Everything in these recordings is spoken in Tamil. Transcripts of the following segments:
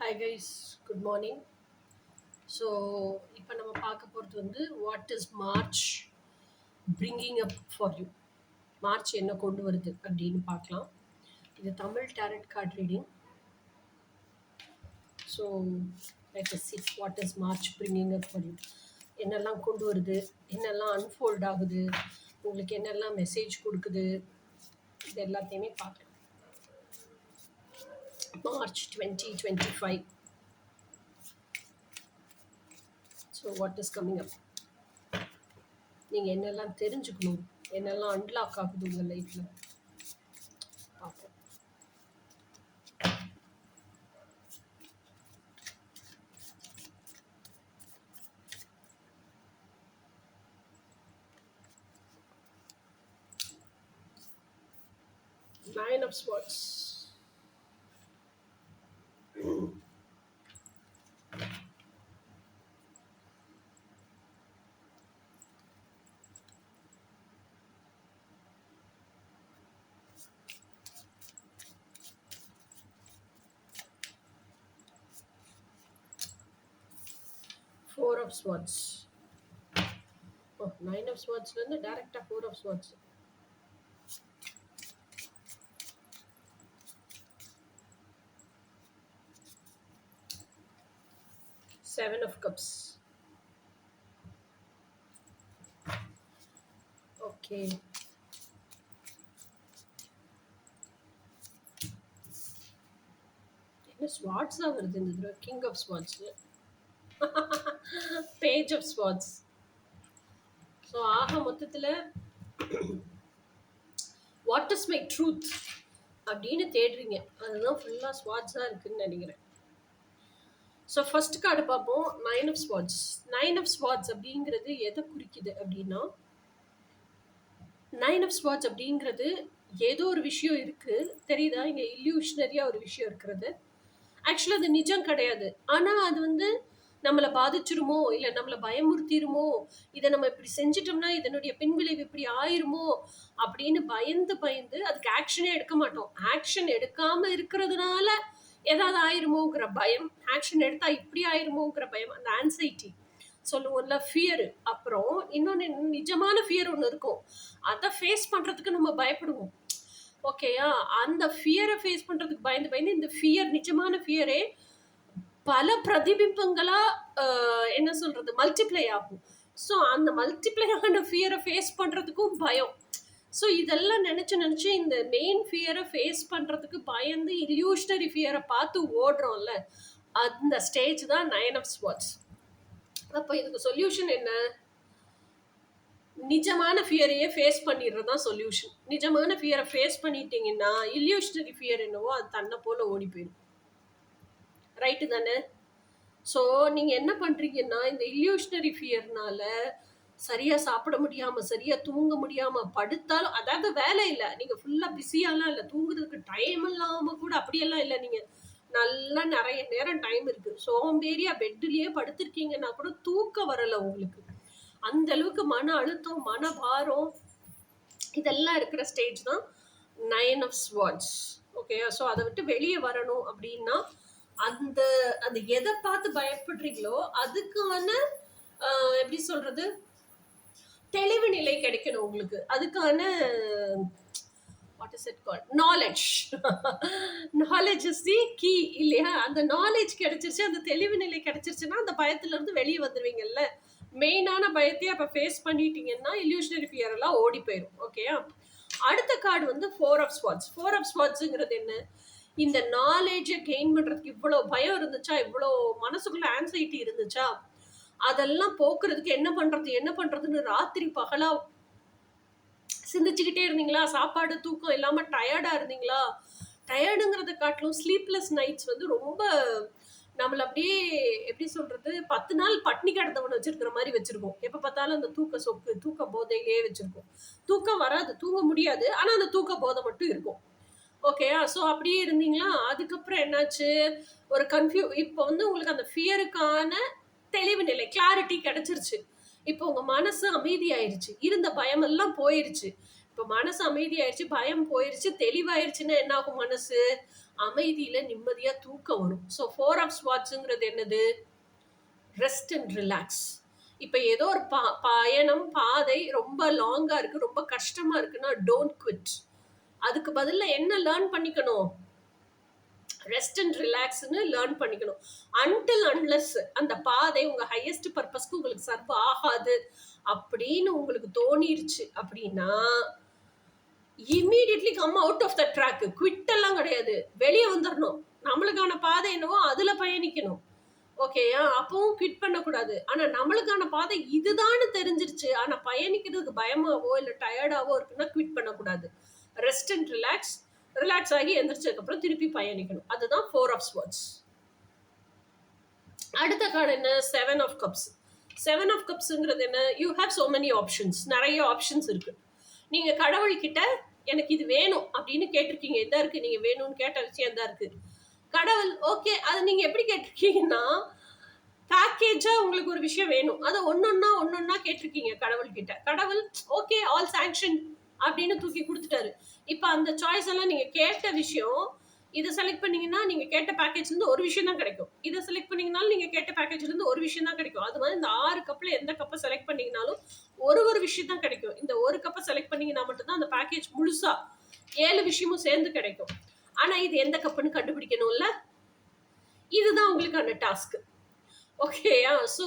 Hi guys, good morning. So இப்போ நம்ம பார்க்க போகிறது what is March bringing up for you. March என்ன கொண்டு வருது அப்படின்னு பார்க்கலாம். இது Tamil tarot card reading. So let us see what is March bringing up for you. என்னெல்லாம் கொண்டு வருது, என்னெல்லாம் அன்ஃபோல்ட் ஆகுது, உங்களுக்கு என்னெல்லாம் மெசேஜ் கொடுக்குது, இது எல்லாத்தையுமே பார்க்கலாம். March 2025. So what is coming up, நீங்கள் என்னெல்லாம் தெரிஞ்சுக்கணும், என்னெல்லாம் அன்லாக் ஆகுது உங்கள் லைஃப்பில் பார்ப்போம். Nine of Swords. Four of Swords. Oh, Nine of Swords வந்து டைரக்டா Four of Swords. Seven of Cups. Okay. என்ன ஸ்வார்ட்ஸா வருது இந்த தடவை? King of swords, page of swords. So ஆக மொத்தத்தில் வாட் இஸ் மை ட்ரூத் அப்படின்னு தேடுறீங்க. அதுதான் ஃபுல்லாக ஸ்வாட்ஸாக இருக்குன்னு நினைக்கிறேன். ஸோ ஃபர்ஸ்ட் கார்டு பார்ப்போம். Nine of swords. Nine of swords அப்படிங்கிறது எதை குறிக்குது அப்படின்னா, நைன் ஆஃப் ஸ்வாட்ஸ் அப்படிங்கிறது ஏதோ ஒரு விஷயம் இருக்குது தெரியுதா, இங்கே இல்யூஷனரியாக ஒரு விஷயம் இருக்கிறது. ஆக்சுவலாக அது நிஜம் கிடையாது. ஆனால் அது நம்மளை பாதிச்சிருமோ, இல்லை நம்மளை பயமுறுத்திடுமோ, இதை நம்ம இப்படி செஞ்சிட்டோம்னா இதனுடைய பின்விளைவு இப்படி ஆயிருமோ அப்படின்னு பயந்து பயந்து அதுக்கு ஆக்ஷனே எடுக்க மாட்டோம். ஆக்ஷன் எடுக்காமல் இருக்கிறதுனால ஏதாவது ஆயிருமோங்கிற பயம், ஆக்ஷன் எடுத்தா இப்படி ஆயிருமோங்கிற பயம், அந்த ஆன்சைட்டி சொல்லுவோம்ல, ஃபியரு. அப்புறம் இன்னொன்று நிஜமான ஃபியர் ஒன்று இருக்கும், அதை ஃபேஸ் பண்ணுறதுக்கு நம்ம பயப்படுவோம். ஓகேயா, அந்த ஃபியரை ஃபேஸ் பண்ணுறதுக்கு பயந்து பயந்து இந்த ஃபியர், நிஜமான ஃபியரே பல பிரதிபிம்பங்களாக என்ன சொல்கிறது, மல்டிப்ளை ஆகும். ஸோ அந்த மல்டிப்ளை ஆன ஃபியரை ஃபேஸ் பண்ணுறதுக்கும் பயம். ஸோ இதெல்லாம் நினச்சி இந்த மெயின் ஃபியரை ஃபேஸ் பண்ணுறதுக்கு பயந்து இல்யூஷனரி ஃபியரை பார்த்து ஓடுறோம்ல, அந்த ஸ்டேஜ் தான் நைன் ஆஃப் ஸ்வாட்ஸ். அப்போ இதுக்கு சொல்யூஷன் என்ன? நிஜமான ஃபியரையே ஃபேஸ் பண்ணிடுறது தான் சொல்யூஷன். நிஜமான ஃபியரை ஃபேஸ் பண்ணிட்டீங்கன்னா இல்யூஷனரி ஃபியர் என்னவோ அது தன்னை போல ஓடி போயிடும். ரைட்டு தானே? ஸோ நீங்கள் என்ன பண்ணுறீங்கன்னா, இந்த இல்யூஷனரி ஃபியர்னால சரியாக சாப்பிட முடியாமல், சரியாக தூங்க முடியாமல் படுத்தாலும், அதாவது வேலை இல்லை, நீங்கள் ஃபுல்லாக பிஸியாலாம் இல்லை, தூங்குறதுக்கு டைம் இல்லாமல் கூட அப்படியெல்லாம் இல்லை, நீங்கள் நல்லா நிறைய நேரம் டைம் இருக்குது, சோம்பேறியாக பெட்டுலேயே படுத்திருக்கீங்கன்னா கூட தூக்கம் வரலை உங்களுக்கு. அந்த அளவுக்கு மன அழுத்தம், மன பாரம் இதெல்லாம் இருக்கிற ஸ்டேஜ் தான் nine of swords. Okay, so அதை விட்டு வெளியே வரணும் அப்படின்னா அந்த அந்த எதை பார்த்து பயப்படுறீங்களோ அதுக்கான எப்படி சொல்றது, தெளிவு நிலை கிடைக்கணும் உங்களுக்கு. அதுக்கான what is it called, knowledge. Knowledge is the key இல்லையா? அந்த நாலேஜ் கிடைச்சிருச்சு, அந்த தெளிவு நிலை கிடைச்சிருச்சுன்னா அந்த பயத்துல இருந்து வெளியே வந்துடுவீங்கல்ல. மெயினான பயத்தையே அப்போ ஃபேஸ் பண்ணிட்டீங்கன்னா இல்யூஷனரி ஃபியர் எல்லாம் ஓடி போயிடும். ஓகேயா, அடுத்த card four of swords. Four of ஸ்வாட்ஸுங்கிறது என்ன? இந்த நாலேஜை கெயின் பண்ணுறதுக்கு இவ்வளோ பயம் இருந்துச்சா, இவ்வளோ மனசுக்குள்ள ஆன்சைட்டி இருந்துச்சா, அதெல்லாம் போக்குறதுக்கு என்ன பண்ணுறதுன்னு ராத்திரி பகலாக சிந்திச்சுக்கிட்டே இருந்தீங்களா? சாப்பாடு தூக்கம் இல்லாமல் டயர்டாக இருந்தீங்களா? டயர்டுங்கிறத காட்டிலும் ஸ்லீப்லெஸ் நைட்ஸ் ரொம்ப நம்மளை அப்படியே எப்படி சொல்கிறது, 10 நாள் பட்னி கிடந்தவனை வச்சுருக்கிற மாதிரி வச்சுருக்கோம். எப்போ பார்த்தாலும் அந்த தூக்க போதையிலே வச்சுருக்கோம். தூக்கம் வராது, தூங்க முடியாது, ஆனால் அந்த தூக்க போதை மட்டும் இருக்கும். ஓகேயா, ஸோ அப்படியே இருந்தீங்களா? அதுக்கப்புறம் என்னாச்சு, ஒரு இப்போ உங்களுக்கு அந்த ஃபியருக்கான தெளிவு நிலை, கிளாரிட்டி கிடைச்சிருச்சு. இப்போ உங்கள் மனசு அமைதியாயிருச்சு, இருந்த பயமெல்லாம் போயிடுச்சு. இப்போ மனசு அமைதியாயிருச்சு, பயம் போயிருச்சு, தெளிவாயிருச்சுன்னா என்ன ஆகும் மனசு? அமைதியில நிம்மதியா தூக்கம் வரும். ஸோ 4 ஆஃப் ஸ்வாட்ஸ்ங்கிறது என்னது? Rest and relax. இப்ப ஏதோ ஒரு பயணம், பாதை ரொம்ப லாங்கா இருக்கு, ரொம்ப கஷ்டமா இருக்குன்னா டோன்ட் குவிட். அதுக்கு பதிலா என்ன லேர்ன் பண்ணிக்கணும்? ரெஸ்ட் அண்ட் ரிலாக்ஸ்னு லேர்ன் பண்ணிக்கணும். அன்டில் அன்லெஸ் அந்த பாதை உங்க ஹையஸ்ட் பர்பஸ்க்கு உங்களுக்கு சர்வ் ஆகாது அப்படின்னு உங்களுக்கு தோணிருச்சு அப்படின்னா immediately come out of the track. Quit எல்லாம் கிடையாது, வெளியே வந்துடணும். நம்மளுக்கான பாதை என்னவோ அதுல பயணிக்கணும். ஓகேயா? அப்பவும் குவிட் பண்ணக்கூடாது. ஆனா நம்மளுக்கான பாதை இதுதான்னு தெரிஞ்சிருச்சு, ஆனா பயணிக்கிறதுக்கு பயமாவோ இல்ல டயர்டாவோ இருக்குன்னா குவிட் பண்ணக்கூடாது. Rest and relax. ரிலாக்ஸ் ஆகி எந்திரிச்சதுக்கு அப்புறம் திருப்பி பயணிக்கணும். அதுதான் 4 ஆஃப் ஸ்வாட்ஸ். அடுத்த கார்டு என்ன? 7 ஆஃப் கப்ஸ். 7 ஆஃப் கப்ஸ்ங்கிறது என்ன? You have so many options. நிறைய ஆப்ஷன்ஸ் இருக்கு. நீங்க கடவுள்கிட்ட எனக்கு இது வேணும் அப்படின்னு கேட்டிருக்கீங்க. எதா இருக்கு? நீங்க வேணும்னு கேட்ட விஷயம் எதா இருக்கு? கடவுள் ஓகே, அது நீங்க எப்படி கேட்டிருக்கீங்கன்னா பேக்கேஜா உங்களுக்கு ஒரு விஷயம் வேணும், அதை ஒன்னொன்னா கேட்டிருக்கீங்க கடவுள் கிட்ட. கடவுள் ஓகே ஆல் சாங்ஷன் அப்படின்னு தூக்கி கொடுத்துட்டாரு. இப்ப அந்த சாய்ஸ் எல்லாம் நீங்க கேட்ட விஷயம், இதை செலக்ட் பண்ணீங்கன்னா நீங்க கேட்ட பேக்கேஜ்ல இருந்து ஒரு விஷயம் தான் கிடைக்கும். இதை செலக்ட் பண்ணீங்கனாலும் நீங்க கேட்ட பேக்கேஜ்ல இருந்து ஒரு விஷயம் தான் கிடைக்கும். அது மாதிரி இந்த 6 கப்ல எந்த கப்பை செலக்ட் பண்ணீங்கனாலும் ஒரு விஷயம் தான் கிடைக்கும். இந்த ஒரு கப்பை செலக்ட் பண்ணீங்கன்னா மட்டும்தான் அந்த பேக்கேஜ் முழுசா 7 விஷயமும் சேர்ந்து கிடைக்கும். ஆனா இது எந்த கப்புன்னு கண்டுபிடிக்கணும்ல. இதுதான் உங்களுக்கான டாஸ்க். ஓகேயா? ஸோ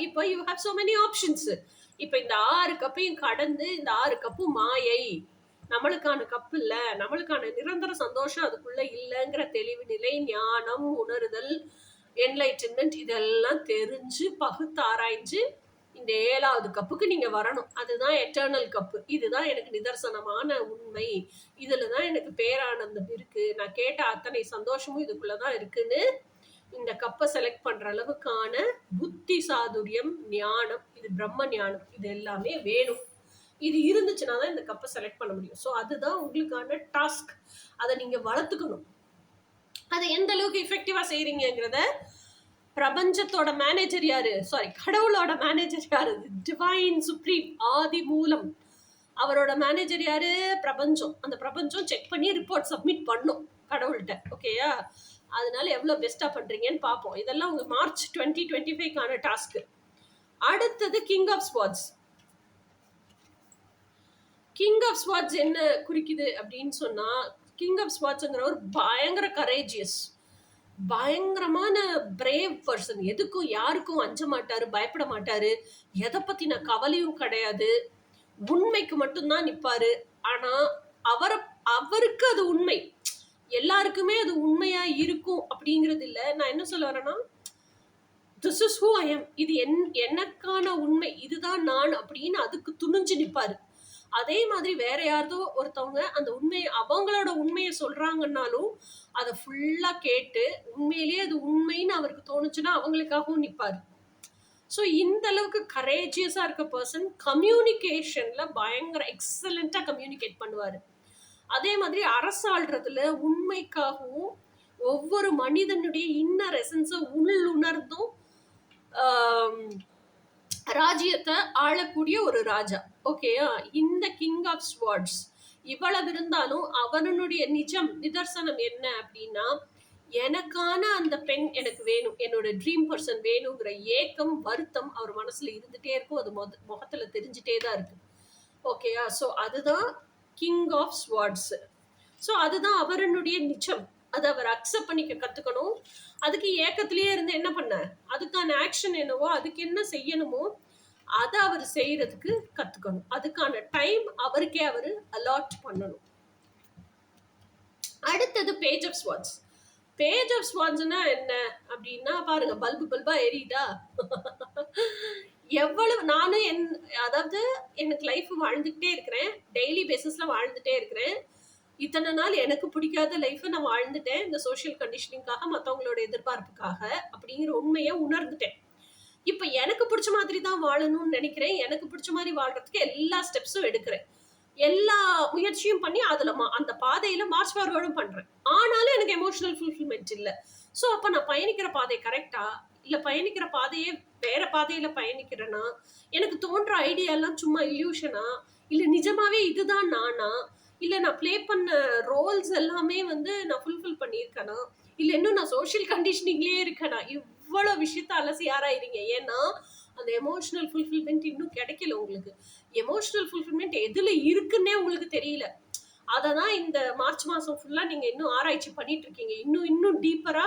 இப்போ you have so many options. இப்போ இந்த 6 கப்பையும் கடந்து இந்த 6 கப்பும் மாயை, நம்மளுக்கான கப்பு இல்ல, நம்மளுக்கான நிரந்தர சந்தோஷம் அதுக்குள்ள இல்லைங்கிற தெளிவு நிலை, ஞானம், உணர்தல், என்லைட்டன்மெண்ட் இதெல்லாம் தெரிஞ்சு பகுத்து ஆராய்ஞ்சு இந்த 7வது கப்புக்கு நீங்க வரணும். அதுதான் எட்டர்னல் கப்பு. இதுதான் எனக்கு நிதர்சனமான உண்மை, இதுலதான் எனக்கு பேரானந்தம் இருக்கு, நான் கேட்ட அத்தனை சந்தோஷமும் இதுக்குள்ளதான் இருக்குன்னு இந்த கப்பை செலக்ட் பண்ற அளவுக்கான புத்தி சாதுரியம், ஞானம், இது பிரம்ம ஞானம், இது எல்லாமே வேணும். இது இருந்துச்சுன்னா தான் இந்த கப்பை செலக்ட் பண்ண முடியும். ஸோ அதுதான் உங்களுக்கான டாஸ்க். அதை நீங்க வளர்த்துக்கணும். அதை எந்த அளவுக்கு எஃபெக்டிவா செய்யறீங்கிறத பிரபஞ்சத்தோட மேனேஜர் யாரு? சாரி, கடவுளோட மேனேஜர் யாரு? டிவைன் சுப்ரீம் ஆதி மூலம். அவரோட மேனேஜர் யாரு? பிரபஞ்சம். அந்த பிரபஞ்சம் செக் பண்ணி ரிப்போர்ட் சப்மிட் பண்ணும் கடவுள்கிட்ட. ஓகேயா? அதனால எவ்வளவு பெஸ்டா பண்றீங்கன்னு பார்ப்போம். இதெல்லாம் உங்க மார்ச் 2025க்கான டாஸ்க். அடுத்தது king of swords. King of swords என்ன குறிக்குது அப்படின்னு சொன்னா, கிங் ஆஃப் ஸ்வாட்ஸ்ங்கிற ஒரு பயங்கர கரேஜியஸ், பயங்கரமான பிரேவ் பர்சன். எதுக்கும் யாருக்கும் அஞ்ச மாட்டாரு, பயப்பட மாட்டாரு, எதை பத்தின கவலையும் கிடையாது, உண்மைக்கு மட்டும்தான் நிப்பாரு. ஆனா அவருக்கு அது உண்மை, எல்லாருக்குமே அது உண்மையா இருக்கும் அப்படிங்கிறது இல்ல. நான் என்ன சொல்ல வரேன்னா, this is who I am, இது எனக்கான உண்மை, இதுதான் நான் அப்படின்னு அதுக்கு துணிஞ்சு நிப்பாரு. அதே மாதிரி வேற யாரதோ ஒருத்தவங்க அந்த உண்மையை, அவங்களோட உண்மையை சொல்றாங்கன்னாலும் அதை ஃபுல்லா கேட்டு உண்மையிலேயே அது உண்மைன்னு அவருக்கு தோணுச்சுன்னா அவங்களுக்காகவும் நிப்பாரு. ஸோ இந்த அளவுக்கு கரேஜியஸா இருக்க பர்சன் கம்யூனிகேஷன்ல பயங்கர எக்ஸலண்டா கம்யூனிகேட் பண்ணுவாரு. அதே மாதிரி அரசாள்றதுல உண்மைக்காகவும் ஒவ்வொரு மனிதனுடைய இன்னர் எசன்ஸை உள்ளுணர்ந்தும் ராஜ்யத்தை ஆளக்கூடிய ஒரு ராஜா. ஓகேயா? இந்த கிங் ஆஃப் ஸ்வார்ட்ஸ் இவ்வளவு இருந்தாலும் அவனுடைய நிதர்சனம் என்ன அப்படின்னா, எனக்கான அந்த பெண் எனக்கு வேணும், என்னோட ட்ரீம் பர்சன் வேணுங்கிற ஏக்கம், வருத்தம் அவர் மனசுல இருந்துட்டே இருக்கும். அது முகத்துல தெரிஞ்சுட்டே தான் இருக்கு. ஓகேயா? ஸோ அதுதான் கிங் ஆஃப் ஸ்வார்ட்ஸ். ஸோ அதுதான் அவருடைய நிஜம். அதை அவர் அக்செப்ட் பண்ணிக்க கத்துக்கணும். அதுக்கு ஏக்கத்திலேயே இருந்து என்ன பண்ண, அதுக்கான ஆக்ஷன் என்னவோ, அதுக்கு என்ன செய்யணுமோ அதை அவர் செய்யறதுக்கு கத்துக்கணும். அதுக்கான டைம் அவருக்கே அவரு அலாட் பண்ணணும். அடுத்தது page of swords. Page of ஸ்வாட்ஸ்னா என்ன அப்படின்னா, பாருங்க, பல்பா எரியுதா? எவ்வளவு நானும் அதாவது எனக்கு லைஃப் வாழ்ந்துகிட்டே இருக்கிறேன், டெய்லி பேசிஸ்ல வாழ்ந்துட்டே இருக்கிறேன். இத்தனை நாள் எனக்கு பிடிக்காத லைஃபை நான் வாழ்ந்துட்டேன், இந்த சோசியல் கண்டிஷனிங்காக, மற்றவங்களோட எதிர்பார்ப்புக்காக அப்படிங்கிற உண்மையை உணர்ந்துட்டேன். இப்ப எனக்கு பிடிச்ச மாதிரி தான் வாழணும்னு நினைக்கிறேன். எனக்கு பிடிச்ச மாதிரி வாழ்றதுக்கு எல்லா ஸ்டெப்ஸும் எடுக்கிறேன், எல்லா முயற்சியும் பண்ணி அதுல அந்த பாதையில மார்ச் ஃபார்வர்டும் பண்றேன். ஆனாலும் எனக்கு எமோஷனல் ஃபுல்ஃபில்மெண்ட் இல்லை. ஸோ அப்ப நான் பயணிக்கிற பாதை கரெக்டா, இல்ல பயணிக்கிற பாதையே வேற பாதையில பயணிக்கிறேன்னா, எனக்கு தோன்ற ஐடியா எல்லாம் சும்மா இல்யூஷனா, இல்ல நிஜமாவே இதுதான் நானா, இல்ல நான் ப்ளே பண்ண ரோல்ஸ் எல்லாமே வந்து நான் ஃபுல்ஃபில் பண்ணியிருக்கேனா, இல்ல இன்னும் நான் சோஷியல் கண்டிஷனிங்லயே இருக்கேனா, இவ்வளவு விஷயத்த அலசி ஆராயிறீங்க. ஏன்னா அந்த எமோஷனல் ஃபுல்ஃபில்மெண்ட் இன்னும் கிடைக்கல உங்களுக்கு. எமோஷனல் ஃபுல்ஃபில்மெண்ட் எதுல இருக்குன்னே உங்களுக்கு தெரியல. அததான் இந்த மார்ச் மாசம் ஃபுல்லா நீங்க இன்னும் ஆராய்ச்சி பண்ணிட்டு இருக்கீங்க. இன்னும் இன்னும் டீப்பரா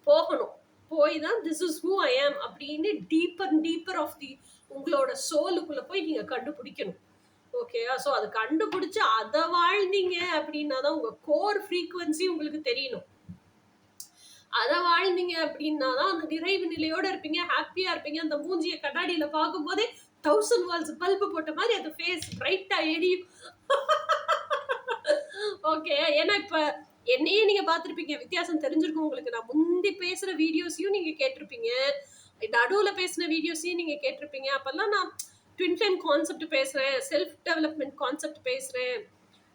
போகணும். போய் தான் திஸ் இஸ் ஹூ ஐ ஆம் அப்படின்னு டீப்பர் ஆஃப் தி உங்களோட சோலுக்குள்ள போய் நீங்க கண்டுபிடிக்கணும். ஓகேயா? ஸோ அது கண்டுபிடிச்சு அதை வாழ்ந்தீங்க அப்படின்னா தான் உங்க கோர் ஃப்ரீக்வன்சி உங்களுக்கு தெரியணும். அதை வாழ்ந்தீங்க அப்படின்னா தான் அந்த நிறைவு நிலையோட இருப்பீங்க, ஹாப்பியா இருப்பீங்க. அந்த மூஞ்சிய கண்ணாடியில பார்க்கும் போதே 1000 வால்ஸ் பல்பு போட்ட மாதிரி அந்த ஃபேஸ் பிரைட்டா எரியும். ஓகே, ஏன்னா இப்ப என்னையே நீங்க பார்த்திருப்பீங்க, வித்தியாசம் தெரிஞ்சிருக்கும் உங்களுக்கு. நான் முந்தி பேசுற வீடியோஸையும் நீங்க கேட்டிருப்பீங்க, நடுவுல பேசின வீடியோஸையும் நீங்க கேட்டிருப்பீங்க. அப்பெல்லாம் நான் ட்வின் ஃப்ளேம் கான்செப்ட் பேசுறேன், செல்ஃப் டெவலப்மெண்ட் கான்செப்ட் பேசுறேன்.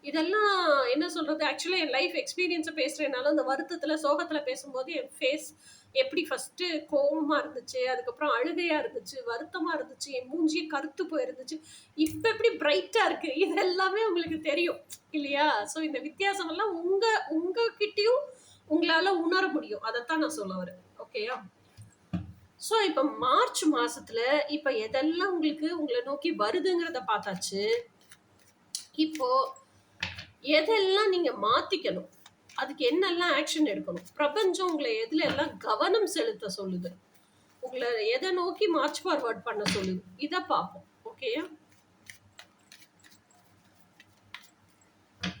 இதெல்லாம் என்ன சொல்றது, ஆக்சுவலா என் லைஃப் எக்ஸ்பீரியன்ஸை பேசுறேனால அந்த வருத்தத்துல சோகத்துல பேசும்போது என் ஃபேஸ் எப்படி ஃபர்ஸ்ட் கோவமா இருந்துச்சு, அதுக்கப்புறம் அழுகையா இருந்துச்சு, வருத்தமா இருந்துச்சு, என் மூஞ்சியே கருத்து போயிருந்துச்சு, இப்ப எப்படி பிரைட்டா இருக்கு, இது எல்லாமே உங்களுக்கு தெரியும் இல்லையா? ஸோ இந்த வித்தியாசம் எல்லாம் உங்ககிட்டயும் உங்களால உணர முடியும். அதைத்தான் நான் சொல்ல வரேன். ஓகேயா? ஸோ இப்ப மார்ச் மாசத்துல இப்ப எதெல்லாம் உங்களுக்கு உங்களை நோக்கி வருதுங்கிறத பார்த்தாச்சு. இப்போ எதெல்லாம் நீங்க மாத்திக்கணும், அதுக்கு என்னெல்லாம் ஆக்ஷன் எடுக்கணும், பிரபஞ்சம் உங்களை எதுல எல்லாம் கவனம் செலுத்த சொல்லுது, உங்களை எதை நோக்கி மார்ச் ஃபார்வர்ட் பண்ண சொல்லுது, இதை பார்ப்போம். ஓகேயா?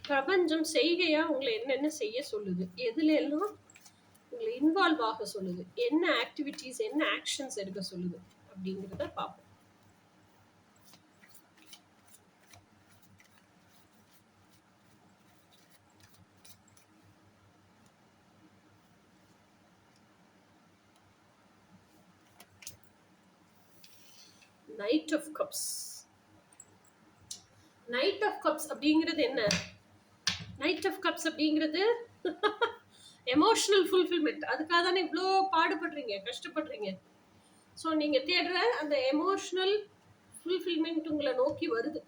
பிரபஞ்சம் செய்கையா உங்களை என்னென்ன செய்ய சொல்லுது, எதுல எல்லாம் உங்களை இன்வால்வ் ஆக சொல்லுது, என்ன ஆக்டிவிட்டிஸ் என்ன ஆக்ஷன்ஸ் எடுக்க சொல்லுது அப்படிங்கிறத பார்ப்போம். Knight of cups. Knight of cups அப்படிங்கிறது என்ன? நைட் ஆஃப் கப்ஸ் அப்படிங்கிறது எமோஷனல் ஃபுல்ஃபில்மெண்ட். அதுக்காக தானே இவ்வளோ பாடுபடுறீங்க, கஷ்டப்படுறீங்க. ஸோ நீங்க தேடுற அந்த எமோஷனல் ஃபுல்ஃபில்மெண்ட் உங்களை நோக்கி வருது.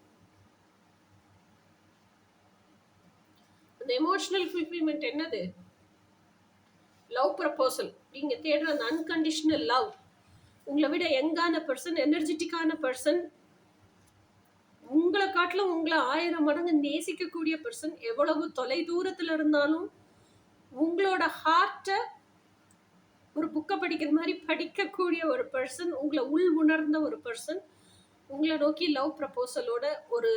அந்த எமோஷனல் ஃபுல்ஃபில்மெண்ட் என்னது? Love proposal. நீங்க தேடுற அந்த அன்கண்டிஷனல் லவ், உங்களை விட யங்கான பர்சன், எனர்ஜெட்டிக்கான பர்சன், உங்களை காட்டிலும் உங்களை 1000 மடங்கு நேசிக்கக்கூடிய பர்சன், எவ்வளவு தொலை தூரத்துல இருந்தாலும் உங்களோட ஹார்ட்டை ஒரு புக்கை படிக்கிற மாதிரி படிக்கக்கூடிய ஒரு பர்சன், உங்களை உள் உணர்ந்த ஒரு பர்சன் உங்களை நோக்கி லவ் ப்ரப்போசலோட ஒரு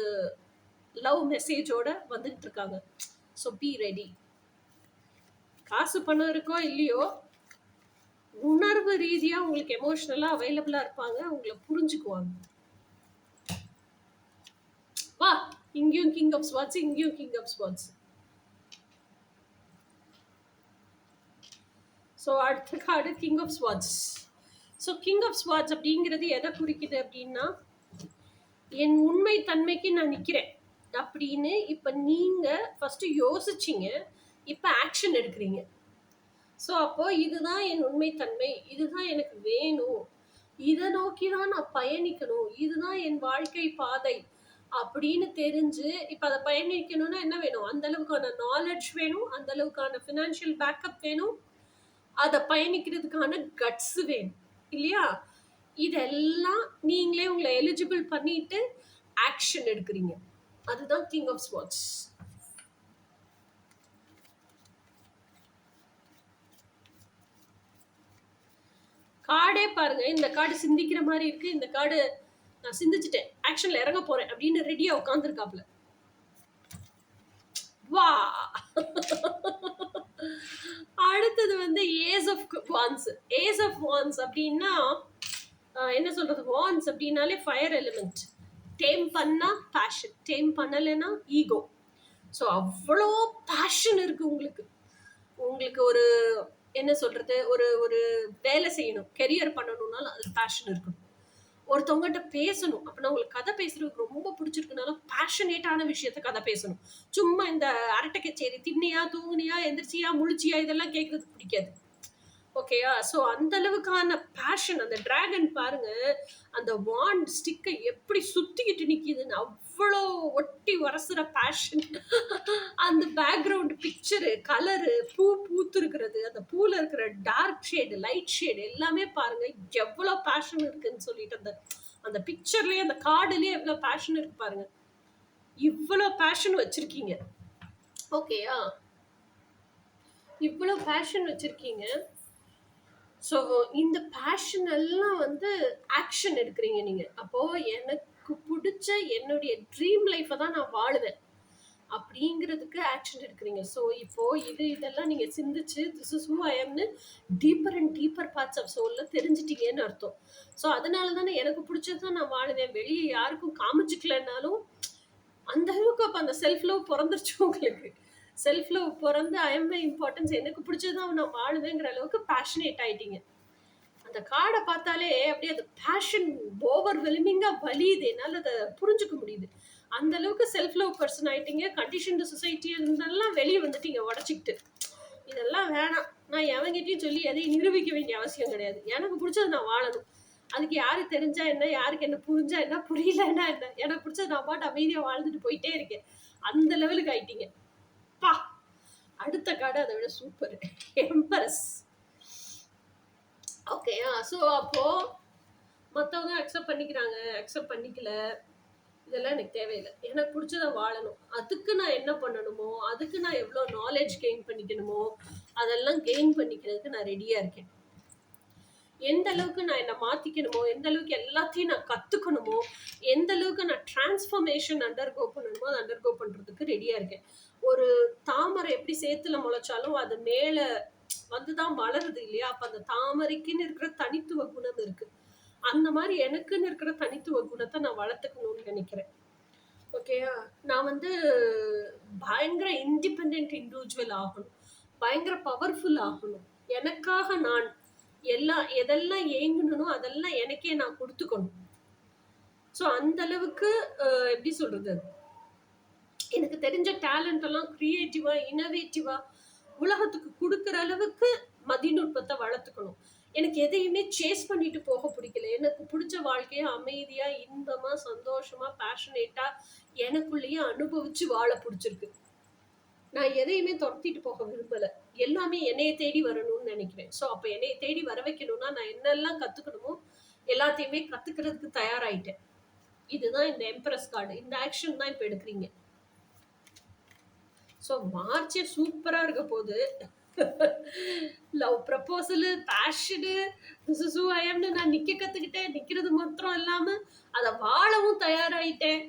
லவ் மெசேஜோட வந்துட்டு இருக்காங்க. So be ready. காசு பணம் இருக்கோ இல்லையோ, உணர்வு ரீதியா உங்களுக்கு எமோஷனலா அவைலபிளா இருப்பாங்க, உங்களை புரிஞ்சுக்குவாங்க. வா, இங்கேயும் கிங் ஆஃப் ஸ்வாட்ஸ், இங்கேயும் கிங் ஆஃப் ஸ்வாட்ஸ். ஸோ அடுத்த card king of swords. So king of swords அப்படிங்கிறது எதை குறிக்குது அப்படின்னா, என் உண்மை தன்மைக்கு நான் நிற்கிறேன் அப்படின்னு இப்போ நீங்கள் ஃபஸ்ட்டு யோசிச்சிங்க, இப்போ ஆக்ஷன் எடுக்கிறீங்க. ஸோ அப்போ இதுதான் என் உண்மைத்தன்மை, இதுதான் எனக்கு வேணும், இதை நோக்கி தான் நான் பயணிக்கணும், இதுதான் என் வாழ்க்கை பாதை அப்படின்னு தெரிஞ்சு இப்போ அதை பயணிக்கணும்னா என்ன வேணும்? அந்த அளவுக்கான நாலேஜ் வேணும், அந்த அளவுக்கான ஃபினான்ஷியல் பேக்கப் வேணும், அதை பயணிக்கிறதுக்கான கட்ஸ் வேணும் இல்லையா? இதெல்லாம் நீங்களே உங்களை எலிஜிபிள் பண்ணிட்டு ஆக்ஷன் எடுக்கிறீங்க. அதுதான் கிங் ஆஃப் ஸ்வாட்ஸ். கார்டே பாருங்க, இந்த கார்டு சிந்திக்கிற மாதிரி இருக்கு, இந்த கார்டு நான் சிந்திச்சுட்டேன், ஆக்ஷன்ல இறங்க போறேன் அப்படின்னு ரெடியா உட்காந்துருக்காப்ல. வா. அடுத்தது வந்து ace of wands. Ace of wands அப்படின்னா என்ன சொல்றது, வான்ஸ் அப்படின்னாலே ஃபயர் எலிமெண்ட். டேம் பண்ணா பேஷன், டேம் பண்ணலைன்னா ஈகோ. ஸோ அவ்வளோ பேஷன் இருக்கு உங்களுக்கு. உங்களுக்கு ஒரு என்ன சொல்றது, ஒரு ஒரு வேலை செய்யணும், கெரியர் பண்ணணும்னாலும் அது பேஷன் இருக்கணும். ஒருத்தவங்ககிட்ட பேசணும் அப்படின்னா, உங்களுக்கு கதை பேசுறதுக்கு ரொம்ப பிடிச்சிருக்குனாலும் பேஷனேட்டான விஷயத்த கதை பேசணும். சும்மா இந்த அரட்டை கச்சேரி, திண்ணியா தூங்குனியா எந்திரிச்சியா முழிச்சியா இதெல்லாம் கேட்கறதுக்கு பிடிக்காது. ஓகேயா? ஸோ அந்த அளவுக்கான பேஷன். அந்த டிராகன் பாருங்க, அந்த வாண்ட் ஸ்டிக்கை எப்படி சுத்திக்கிட்டு நிக்குதுன்னு, அவ்வளோ ஒட்டி உரசுற பேஷன். அந்த பேக்ரவுண்ட் பிக்சரு, கலரு, பூ பூத்திருக்கிறது, அந்த பூல இருக்கிற டார்க் ஷேடு, லைட் ஷேடு எல்லாமே பாருங்க எவ்வளோ பேஷன் இருக்குன்னு சொல்லிட்டு, அந்த அந்த பிக்சர்லயே, அந்த கார்டுலயே எவ்வளோ பேஷன் இருக்கு பாருங்க. இவ்வளோ பேஷன் வச்சிருக்கீங்க. ஓகேயா? இவ்வளோ பேஷன் வச்சிருக்கீங்க. ஸோ இந்த பேஷன் எல்லாம் வந்து ஆக்ஷன் எடுக்கிறீங்க நீங்க. அப்போ எனக்கு பிடிச்ச என்னுடைய ட்ரீம் லைஃப்பை தான் நான் வாழுவேன் அப்படிங்கிறதுக்கு ஆக்ஷன் எடுக்கிறீங்க. ஸோ இப்போ இதெல்லாம் நீங்க சிந்திச்சு திஸ் இஸ் ஹூ ஐ எம்னு deeper and deeper parts of சோல்ல தெரிஞ்சிட்டீங்கன்னு அர்த்தம். ஸோ அதனால தானே எனக்கு பிடிச்சது தான் நான் வாழுவேன். வெளியே யாருக்கும் காமிச்சிக்கலனாலும் அந்த அளவுக்கு அப்போ அந்த செல்ஃப் லவ் பிறந்துருச்சு உங்களுக்கு. செல்ஃப் லவ் பிறந்து ஐ எம் மை இம்பார்ட்டன்ஸ், எனக்கு பிடிச்சதான் நான் வாழுவேங்கிற அளவுக்கு பேஷனேட் ஆயிட்டீங்க. அந்த கார்டை பார்த்தாலே அப்படியே அது பேஷன் ஓவர்வெல்மிங்கா வலியுது. என்னால் அதை புரிஞ்சுக்க முடியுது. அந்த அளவுக்கு செல்ஃப் லவ் பர்சன் ஆயிட்டீங்க. கண்டிஷன் சொசைட்டி இருந்தெல்லாம் வெளியே வந்துட்டீங்க உடச்சிக்கிட்டு. இதெல்லாம் வேணாம், நான் எவங்கிட்டையும் சொல்லி எதையும் நிரூபிக்க வேண்டிய அவசியம் கிடையாது. எனக்கு பிடிச்சது நான் வாழணும். அதுக்கு யாரு தெரிஞ்சா என்ன, யாருக்கு என்ன புரிஞ்சா என்ன, புரியலன்னா என்ன, எனக்கு பிடிச்சது நான் பாட்டு அமைதியா வாழ்ந்துட்டு போயிட்டே இருக்கேன். அந்த லெவலுக்கு ஆயிட்டீங்க. பா, அடுத்த கார்டு அதை விட சூப்பர், எம்பரஸ். ஓகேயா? ஸோ அப்போ மற்றவங்க அக்செப்ட் பண்ணிக்கிறாங்க, அக்செப்ட் பண்ணிக்கல, இதெல்லாம் எனக்கு தேவையில்லை. எனக்கு பிடிச்சதை வாழணும். அதுக்கு நான் என்ன பண்ணணுமோ, அதுக்கு நான் எவ்வளோ நாலேஜ் கெயின் பண்ணிக்கணுமோ அதெல்லாம் கெயின் பண்ணிக்கிறதுக்கு நான் ரெடியாக இருக்கேன். எந்த அளவுக்கு நான் என்னை மாற்றிக்கணுமோ, எந்த அளவுக்கு எல்லாத்தையும் நான் கற்றுக்கணுமோ, எந்த அளவுக்கு நான் டிரான்ஸ்ஃபர்மேஷன் அண்டர்கோ பண்ணணுமோ அதை அண்டர்கோ பண்ணுறதுக்கு ரெடியாக இருக்கேன். ஒரு தாமரை எப்படி சேத்துல முளைச்சாலும் அது மேலே வந்துதான் மலருது இல்லையா? அப்போ அந்த தாமரைக்குன்னு இருக்கிற தனித்துவ குணம் இருக்கு. அந்த மாதிரி எனக்குன்னு இருக்கிற தனித்துவ குணத்தை நான் வளர்த்துக்கணும்னு நினைக்கிறேன். ஓகேயா? நான் வந்து பயங்கர இண்டிபெண்ட் இண்டிவிஜுவல் ஆகணும், பயங்கர பவர்ஃபுல் ஆகணும். எனக்காக நான் எதெல்லாம் ஏங்கணும் அதெல்லாம் எனக்கே நான் கொடுத்துக்கணும். ஸோ அந்த அளவுக்கு எப்படி சொல்றது, எனக்கு தெரிஞ்ச டேலண்ட் எல்லாம் கிரியேட்டிவா, இனோவேட்டிவா உலகத்துக்கு கொடுக்குற அளவுக்கு மதிநுட்பத்தை வளர்த்துக்கணும். எனக்கு எதையுமே சேஸ் பண்ணிட்டு போக பிடிக்கல. எனக்கு பிடிச்ச வாழ்க்கையை அமைதியா, இன்பமா, சந்தோஷமா, பேஷனேட்டா எனக்குள்ளேயே அனுபவிச்சு வாழ பிடிச்சிருக்கு. நான் எதையுமே துரத்திட்டு போக விரும்பல. எல்லாமே என்னைய தேடி வரணும்னு நினைக்கிறேன். ஸோ அப்போ என்னைய தேடி வர வைக்கணும்னா நான் என்னெல்லாம் கத்துக்கணுமோ எல்லாத்தையுமே கத்துக்கிறதுக்கு தயாராயிட்டேன். இதுதான் இந்த எம்பரஸ் கார்டு. இந்த ஆக்ஷன் தான் இப்போ எடுக்கிறீங்க. ஸோ மார்ச்சே சூப்பரா இருக்க போகுது. Love proposal, passion, this is who I எம்னு நான் நிக்க கத்துக்கிட்டேன். நிக்கிறது மாத்திரம் இல்லாம அதை வாழவும் தயாராயிட்டேன்.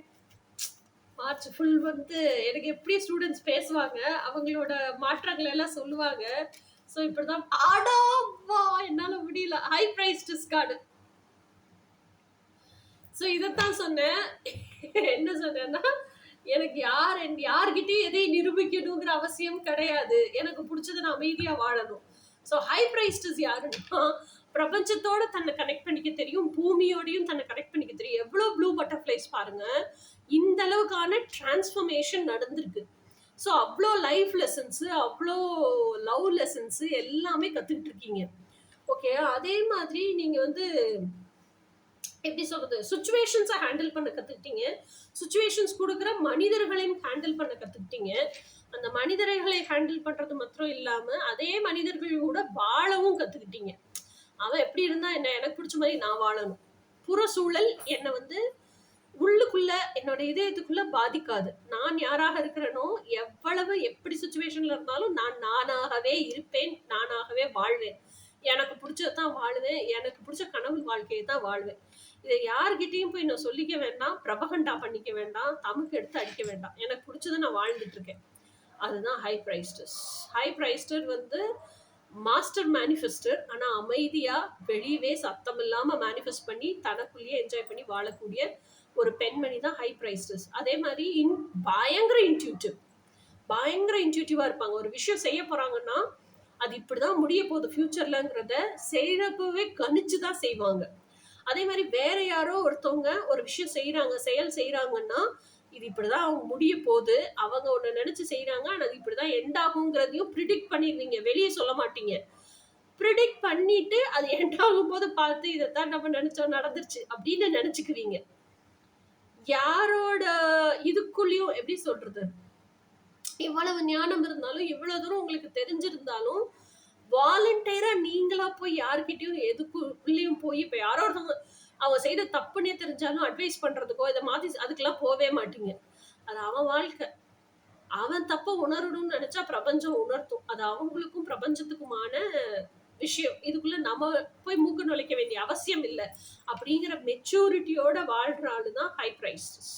மார்ச் ஃபுல் வந்து எனக்கு எப்படி ஸ்டூடெண்ட்ஸ் பேசுவாங்க, அவங்களோட மாற்றங்கள் எல்லாம் சொல்லுவாங்க. ஸோ இப்படிதான் ஆடாவா என்னால முடியல. High பிரைஸ்டஸ் card. ஸோ இதைத்தான் சொன்னேன். என்ன சொன்னேன்னா, எனக்கு யார்கிட்டயும் எதையும் நிரூபிக்கணுங்கிற அவசியம் கிடையாது. எனக்கு பிடிச்சது நான் அமைதியா வாழணும். ஸோ ஹை பிரைஸ்டஸ் யாருன்னா, பிரபஞ்சத்தோட தன்னை கனெக்ட் பண்ணிக்க தெரியும், பூமியோடையும் தன்னை கனெக்ட் பண்ணிக்க தெரியும். எவ்வளோ ப்ளூ பட்டர்ஃப்ளைஸ் பாருங்க, இந்த அளவுக்கான டிரான்ஸ்ஃபர்மேஷன் நடந்திருக்கு. ஸோ அவ்வளோ லைஃப் லெசன்ஸு, அவ்வளோ லவ் லெசன்ஸு எல்லாமே கற்றுக்கிட்டு இருக்கீங்க. ஓகே, அதே மாதிரி நீங்கள் வந்து எப்படி சொல்றது, சுச்சுவேஷன்ஸை ஹேண்டில் பண்ண கற்றுக்கிட்டீங்க. சுச்சுவேஷன்ஸ் கொடுக்குற மனிதர்களையும் ஹேண்டில் பண்ண கற்றுக்கிட்டீங்க. அந்த மனிதர்களை ஹேண்டில் பண்ணுறது மாத்திரம் இல்லாமல் அதே மனிதர்கள் கூட வாழவும் கற்றுக்கிட்டீங்க. அவன் எப்படி இருந்தா என்ன, எனக்கு பிடிச்ச மாதிரி நான் வாழணும். புற சூழல் என்னை வந்து உள்ளுக்குள்ள என்னோட இதயத்துக்குள்ள பாதிக்காது. நான் யாராக இருக்கிறேனோ, எவ்வளவு எப்படி சுச்சுவேஷன்ல இருந்தாலும் நான் நானாகவே இருப்பேன், நானாகவே வாழ்வேன். எனக்கு பிடிச்சதான் வாழுவேன், எனக்கு பிடிச்ச கனவு வாழ்க்கையை தான் வாழ்வேன். இதை யார்கிட்டையும் போய் நான் சொல்லிக்க வேண்டாம், பிரபகண்டா பண்ணிக்க வேண்டாம், தமக்கு எடுத்து அடிக்க வேண்டாம். எனக்கு பிடிச்சதை நான் வாழ்ந்துட்டு இருக்கேன். அதுதான் ஹை பிரைஸ்டஸ். ஹை பிரைஸ்டர் வந்து மாஸ்டர் மேனிஃபெஸ்டர். ஆனால் அமைதியாக வெளியவே சத்தம் இல்லாமல் மேனிஃபெஸ்ட் பண்ணி தனக்குள்ளேயே என்ஜாய் பண்ணி வாழக்கூடிய ஒரு பெண்மணி தான் ஹை பிரைஸ்டஸ். அதே மாதிரி பயங்கர இன்ட்யூட்டிவாக இருப்பாங்க. ஒரு விஷயம் செய்ய போகிறாங்கன்னா அது இப்படி தான் முடிய போகுது ஃப்யூச்சர்லங்கிறத செய்கிறப்பவே கணிச்சு தான் செய்வாங்க. அதே மாதிரி வேற யாரோ ஒருத்தவங்க ஒரு விஷயம் செய்கிறாங்க, செயல் செய்கிறாங்கன்னா இது இப்படிதான் அவங்க முடிய போகுது, அவங்க ஒன்று நினைச்சு செய்யறாங்க, ஆனால் அது இப்படிதான் எண்ட் ஆகுங்கிறதையும் ப்ரிடிக்ட் பண்ணிடுவீங்க. வெளியே சொல்ல மாட்டீங்க. ப்ரிடிக்ட் பண்ணிட்டு அது எண்ட் ஆகும்போது பார்த்து இதைத்தான் நம்ம நினைச்சோம் நடந்துருச்சு அப்படின்னு நினைச்சுக்குவீங்க. யாரோட இதுக்குள்ளயும் எப்படி சொல்றது, இவ்வளவு ஞானம் இருந்தாலும் இவ்வளவு தூரம் உங்களுக்கு தெரிஞ்சிருந்தாலும் வாலண்டியரா நீங்களா போய் யார்கிட்டயும் எதுக்குள்ளயும் போய் இப்ப யாரோ ஒருத்தவங்க அவங்க செய்த தப்புன்னே தெரிஞ்சாலும் அட்வைஸ் பண்றதுக்கோ இதை மாதிரி அதுக்கெல்லாம் போவே மாட்டீங்க. அது அவன் வாழ்க்கை. அவன் தப்ப உணரணும்னு நினைச்சா பிரபஞ்சம் உணர்த்தும். அது அவங்களுக்கும் பிரபஞ்சத்துக்குமான விஷயம். இதுக்குள்ள நம்ம போய் மூக்கு நுழைக்க வேண்டிய அவசியம் இல்லை அப்படிங்கிற மெச்சூரிட்டியோட வாழ்ற ஆளுதான் high priestess.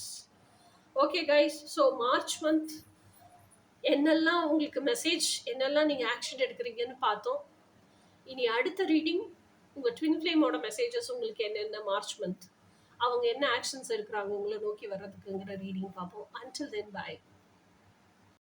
Okay guys, so March month என்னெல்லாம் உங்களுக்கு மெசேஜ், என்னெல்லாம் நீங்க ஆக்ஷன் எடுக்கிறீங்கன்னு பார்த்தோம். இனி அடுத்த ரீடிங் உங்க ட்வின் ஃப்ளேமோட மெசேஜஸ் உங்களுக்கு என்னென்ன மார்ச் மந்த் அவங்க என்ன ஆக்ஷன்ஸ் எடுக்கிறாங்க உங்களை நோக்கி வர்றதுக்குங்கிற ரீடிங் பார்ப்போம். Until then by.